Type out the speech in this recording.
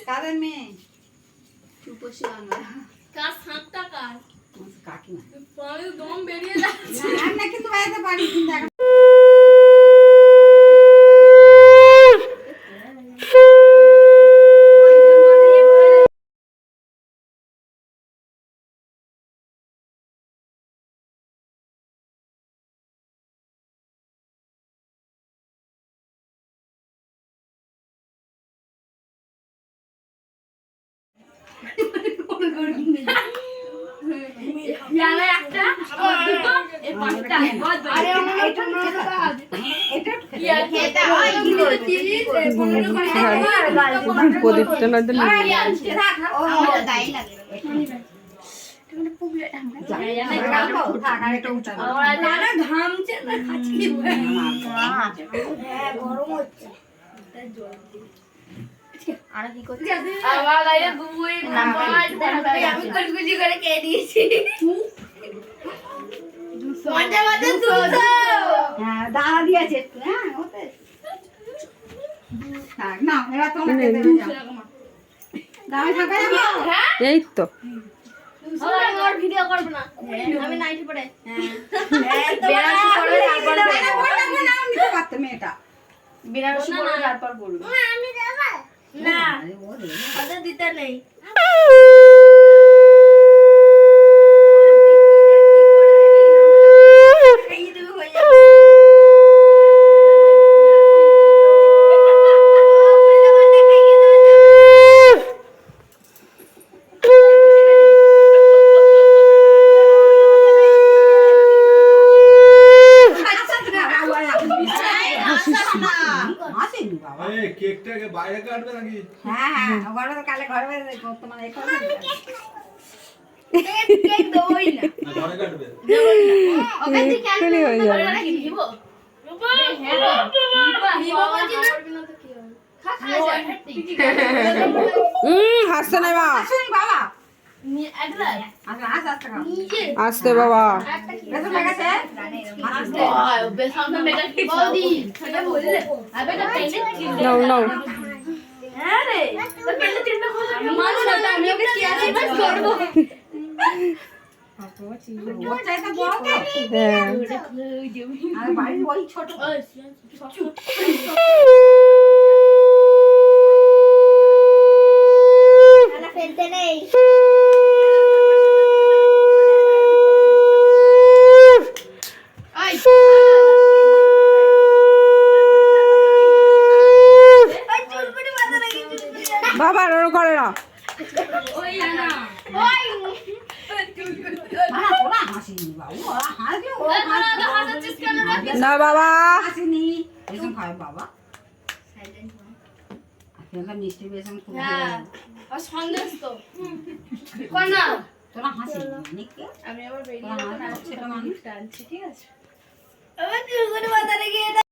কাদের মেয়ে? রূপসী বাংলা। কার সাতটা কার? কাকিমা। পানি দম বেরিয়ে যাচ্ছে। না না কিন্তু বাইরে পানি কিন্তু ইয়ালে একটা আবার দুটো এই পাঁচটা আরে এটা না এটা খেতে হয় কি চিজ 15 করে প্রদীপটা না দিলে ও দাই লাগে তুমি পুবলে আমরা ঘামছে না খাচ্ছি হ্যাঁ গরম হচ্ছে আর কি করছিস আমার গায়ে দুই নাম্বার আমি কুচকুচি করে খেয়ে দিয়েছি মজা মজা দুধ হ্যাঁ দাঁড়া দিয়েছে একটু হ্যাঁ ওতে থাক না এবার তোমরা খেতে যাও দাঁড়া থাকা যাবো হ্যাঁ এই তো আমার ভিডিও করব না আমি নাইটি পড়ে বেনারসি পরে তারপর না নিতে পারতে মেয়েটা বেনারসি পড়ে তারপর বলবো আমি দেব না আদা দিতে নেই কেকটাকে বাইরে কাটবে নাকি? হ্যাঁ হ্যাঁ ওরা তো কালে ঘরে বাইরে তোমার এখানে কেক দেবই না ঘরে কাটবে? ওকে তুই কেন এক্ষুনি হয়ে যাবে। করে নাকি দিব হ্যাঁ দিব বলছি না তো কি হবে খা হাসতে নাই মা আসুন বাবা একলা আচ্ছা আস্তে আস্তে খাও নিজে আসতে বাবা বেশ লাগাছে বেসামনে মেটা কি বৌদি ছোট বললে আবে না পেলে নাও নাও হ্যাঁ রে তো পেলে তিনটা খোঁজা মানু না তো আমি ওকে কি আছে বাস করব ওর চাইতে বড় তো হ্যাঁ আর বাড়ির ওই ছোট না ফেলতে নেই বাবা ওর করে না ওই না ওই ওরা হাসিনি বাবু ওরা হাসবে ও তোরা হাসাচ্ছিস কেন রে না বাবা হাসিনি এসব খায় বাবা আপনারা মিষ্টি বেসন খুব হ্যাঁ আর সন্দেশ তো কোন না তোরা হাসিনি নাকি আমি আবার বেরিয়ে তোরা হাসছিস ছোট মানুষ টানছি ঠিক আছে আবার তুই করে মাথা রেখে